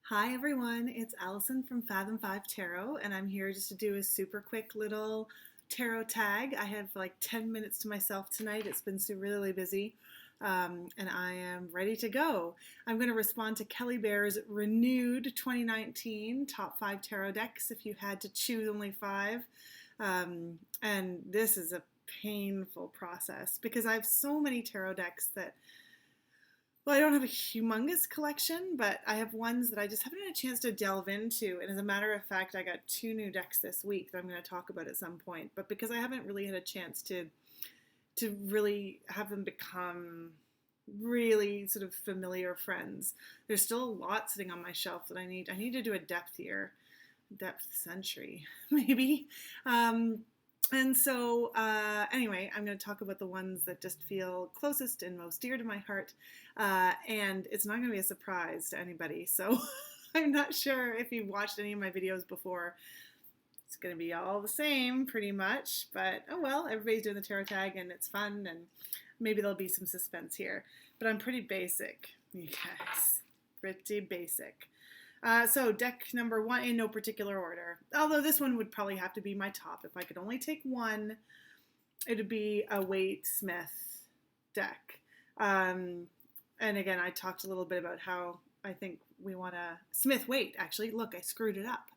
Hi everyone, it's Allison from Fathom 5 Tarot, and I'm here just to do a super quick little tarot tag. I have like 10 minutes to myself tonight. It's been so really busy, and I am ready to go. I'm going to respond to Kelly Bear's renewed 2019 top 5 tarot decks if you had to choose only 5. And this is a painful process because I have so many tarot decks that I don't have a humongous collection, but I have ones that I just haven't had a chance to delve into. And as a matter of fact, I got 2 new decks this week that I'm going to talk about at some point. But because I haven't really had a chance to really have them become really sort of familiar friends, there's still a lot sitting on my shelf that I need. I need to do a depth year, depth century, maybe. Anyway, I'm going to talk about the ones that just feel closest and most dear to my heart. And it's not going to be a surprise to anybody. So I'm not sure if you've watched any of my videos before. It's going to be all the same pretty much. But oh well, everybody's doing the tarot tag and it's fun. And maybe there'll be some suspense here. But I'm pretty basic, you guys. Pretty basic. So deck number 1 in no particular order. Although this one would probably have to be my top. If I could only take one, it would be a Waite Smith deck. And again, I talked a little bit about how I think we want to Smith Waite. Actually, look, I screwed it up.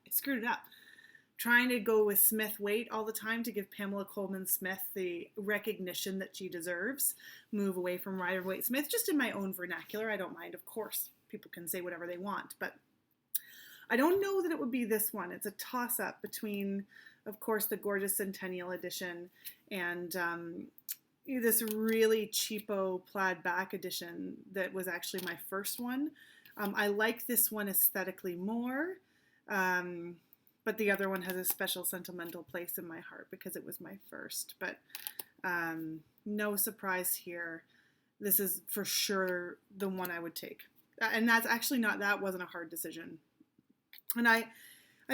Trying to go with Smith Waite all the time to give Pamela Coleman Smith the recognition that she deserves. Move away from Rider Waite Smith, just in my own vernacular. I don't mind, of course. People can say whatever they want, but I don't know that it would be this one. It's a toss-up between, of course, the gorgeous Centennial Edition and this really cheapo plaid back edition that was actually my first one. I like this one aesthetically more, but the other one has a special sentimental place in my heart because it was my first. But no surprise here. This is for sure the one I would take. And that wasn't a hard decision. And I've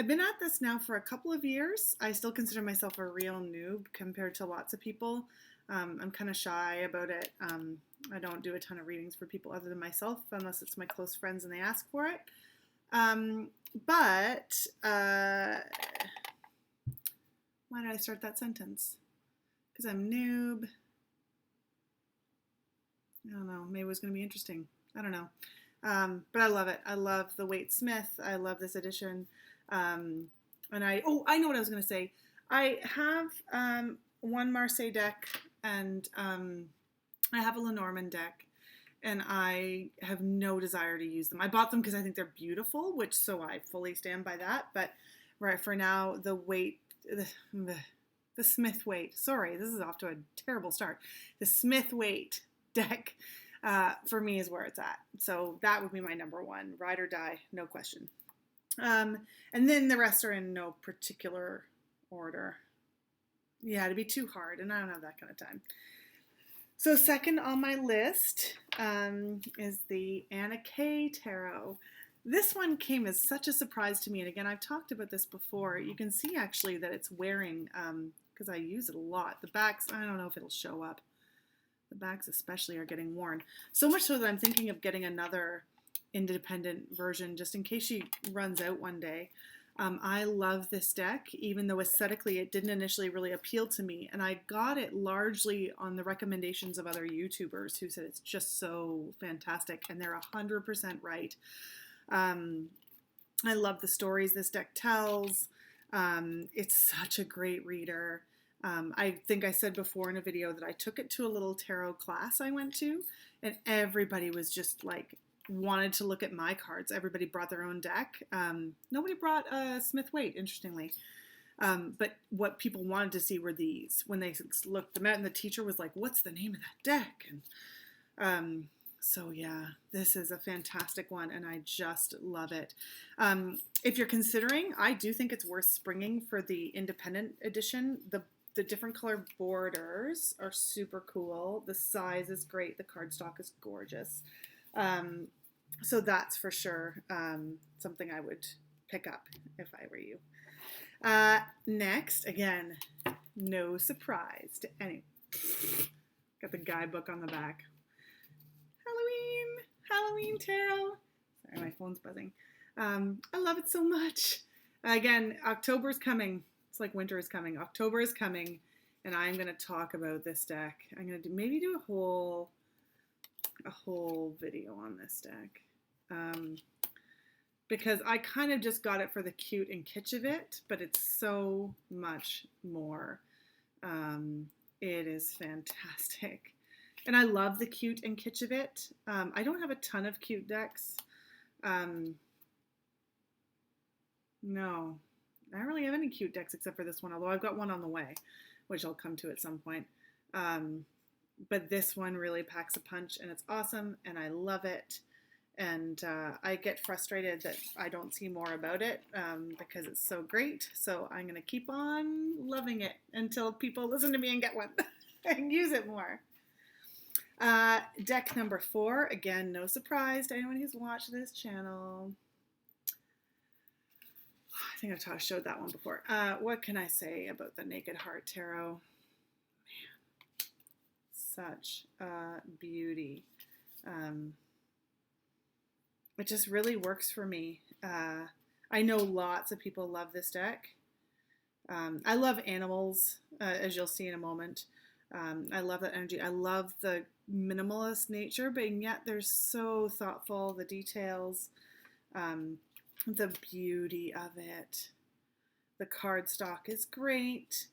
been at this now for a couple of years. I still consider myself a real noob compared to lots of people. I'm kind of shy about it. I don't do a ton of readings for people other than myself, unless it's my close friends and they ask for it. Why did I start that sentence? Because I'm noob. I don't know. Maybe it was going to be interesting. I don't know. But I love it. I love the Waite Smith. I love this edition. And I know what I was going to say. I have one Marseille deck and I have a Lenormand deck, and I have no desire to use them. I bought them because I think they're beautiful, so I fully stand by that. But right for now, the Smith Waite. Sorry, this is off to a terrible start. The Smith Waite deck. For me is where it's at. So that would be my number 1. Ride or die, no question. And then the rest are in no particular order. Yeah, it'd be too hard, and I don't have that kind of time. So second on my list is the Anna Kay Tarot. This one came as such a surprise to me. And again, I've talked about this before. You can see actually that it's wearing, because I use it a lot. The backs, I don't know if it'll show up. The backs especially are getting worn. So much so that I'm thinking of getting another independent version just in case she runs out one day. I love this deck, even though aesthetically it didn't initially really appeal to me. And I got it largely on the recommendations of other YouTubers who said it's just so fantastic. And they're 100% right. I love the stories this deck tells. It's such a great reader. I think I said before in a video that I took it to a little tarot class I went to, and everybody was just like, wanted to look at my cards. Everybody brought their own deck. Nobody brought Smith Waite, interestingly. But what people wanted to see were these. When they looked them out, and the teacher was like, what's the name of that deck? And so yeah, this is a fantastic one, and I just love it. If you're considering, I do think it's worth springing for the independent edition. The different color borders are super cool. The size is great. The cardstock is gorgeous. So that's for sure something I would pick up if I were you. Next, again, no surprise to any. Got the guidebook on the back. Halloween tarot. Sorry, my phone's buzzing. I love it so much. Again, October's coming. It's like winter is coming. October is coming, and I'm going to talk about this deck. I'm going to maybe do a whole video on this deck. Because I kind of just got it for the cute and kitsch of it, but it's so much more. It is fantastic. And I love the cute and kitsch of it. I don't have a ton of cute decks. No, I don't really have any cute decks except for this one, although I've got one on the way, which I'll come to at some point. But this one really packs a punch, and it's awesome, and I love it. And I get frustrated that I don't see more about it because it's so great. So I'm going to keep on loving it until people listen to me and get one and use it more. Deck number 4. Again, no surprise to anyone who's watched this channel. I think I've showed that one before. What can I say about the Naked Heart Tarot? Man, such a beauty. It just really works for me. I know lots of people love this deck. I love animals, as you'll see in a moment. I love that energy. I love the minimalist nature, but yet they're so thoughtful, the details, the beauty of it. The cardstock is great.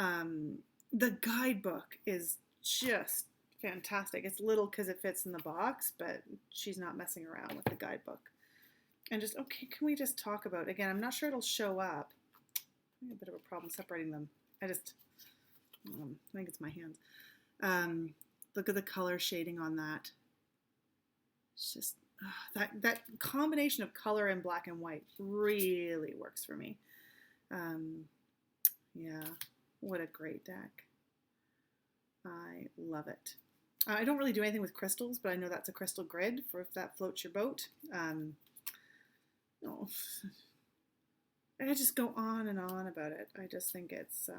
The guidebook is just fantastic. It's little because it fits in the box, but she's not messing around with the guidebook. And just, okay, can we just talk about, again, I'm not sure it'll show up. I have a bit of a problem separating them. I think it's my hands. Look at the color shading on that. It's just, that combination of color and black and white really works for me. Yeah, what a great deck. I love it. I don't really do anything with crystals, but I know that's a crystal grid for if that floats your boat. Oh, I could just go on and on about it. I just think it's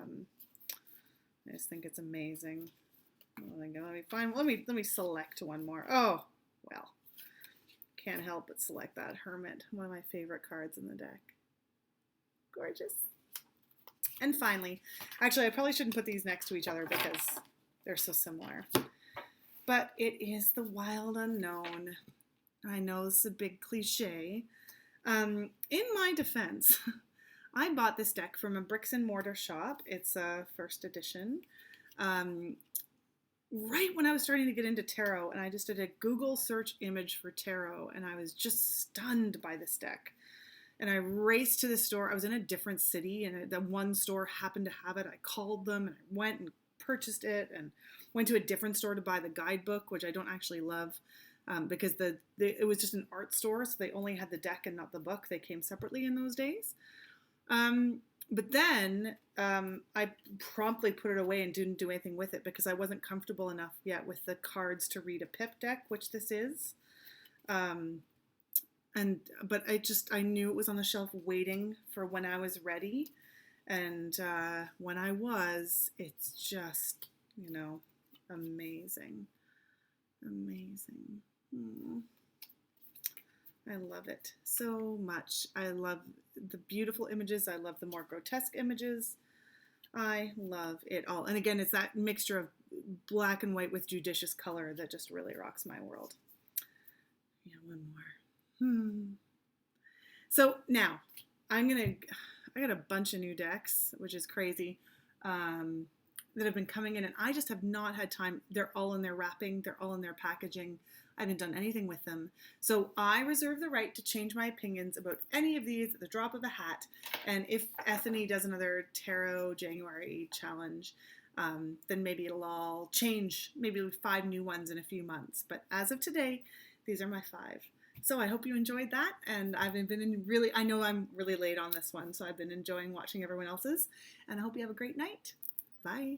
amazing. Let me select one more. Oh, well, can't help but select that Hermit, one of my favorite cards in the deck. Gorgeous. And finally, actually, I probably shouldn't put these next to each other because they're so similar. But it is the Wild Unknown. I know this is a big cliche. In my defense, I bought this deck from a bricks and mortar shop. It's a first edition. Right when I was starting to get into tarot, and I just did a Google search image for tarot, and I was just stunned by this deck. And I raced to the store. I was in a different city, and the one store happened to have it. I called them, and I went and purchased it, and went to a different store to buy the guidebook, which I don't actually love, because it was just an art store, so they only had the deck and not the book. They came separately in those days. But then I promptly put it away and didn't do anything with it because I wasn't comfortable enough yet with the cards to read a pip deck, which this is. But I knew it was on the shelf waiting for when I was ready. And when I was, it's just, amazing. Amazing. I love it so much. I love the beautiful images. I love the more grotesque images. I love it all. And again, it's that mixture of black and white with judicious color that just really rocks my world. Yeah, one more. So now I got a bunch of new decks, which is crazy, that have been coming in, and I just have not had time. They're all in their wrapping. They're all in their packaging. I haven't done anything with them. So I reserve the right to change my opinions about any of these at the drop of a hat. And if Ethany does another Tarot January challenge, then maybe it'll all change. Maybe 5 new ones in a few months. But as of today, these are my 5. So I hope you enjoyed that. And I know I'm really late on this one, so I've been enjoying watching everyone else's. And I hope you have a great night. Bye.